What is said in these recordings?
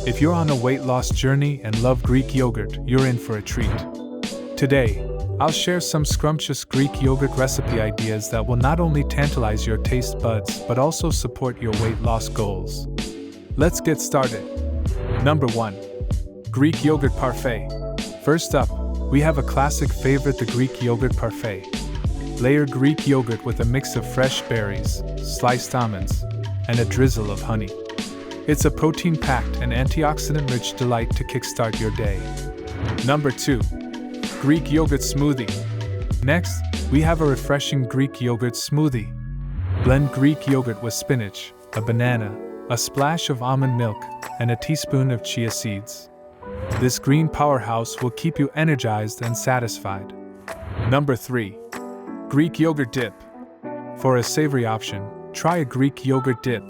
If you're on a weight loss journey and love Greek yogurt, you're in for a treat. Today, I'll share some scrumptious Greek yogurt recipe ideas that will not only tantalize your taste buds but also support your weight loss goals. Let's get started. Number 1. Greek yogurt parfait. First up, we have a classic favorite, the Greek yogurt parfait. Layer Greek yogurt with a mix of fresh berries, sliced almonds, and a drizzle of honey. It's a protein-packed and antioxidant-rich delight to kickstart your day. Number 2. Greek yogurt smoothie. Next, we have a refreshing Greek yogurt smoothie. Blend Greek yogurt with spinach, a banana, a splash of almond milk, and a teaspoon of chia seeds. This green powerhouse will keep you energized and satisfied. Number 3. Greek yogurt dip. For a savory option, try a Greek yogurt dip.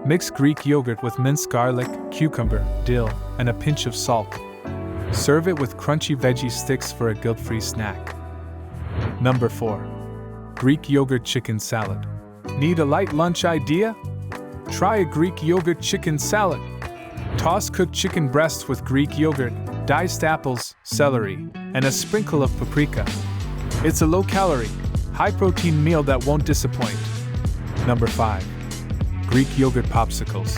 Mix Greek yogurt with minced garlic, cucumber, dill, and a pinch of salt. Serve it with crunchy veggie sticks for a guilt-free snack. Number 4. Greek yogurt chicken salad. Need a light lunch idea? Try a Greek yogurt chicken salad. Toss cooked chicken breasts with Greek yogurt, diced apples, celery, and a sprinkle of paprika. It's a low-calorie, high-protein meal that won't disappoint. Number 5. Greek yogurt popsicles.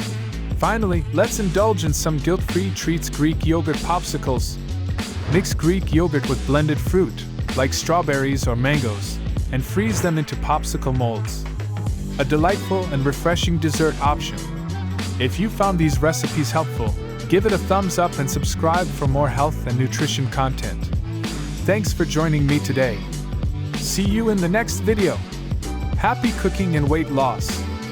Finally, let's indulge in some guilt-free treats, Greek yogurt popsicles. Mix Greek yogurt with blended fruit, like strawberries or mangoes, and freeze them into popsicle molds. A delightful and refreshing dessert option. If you found these recipes helpful, give it a thumbs up and subscribe for more health and nutrition content. Thanks for joining me today. See you in the next video. Happy cooking and weight loss!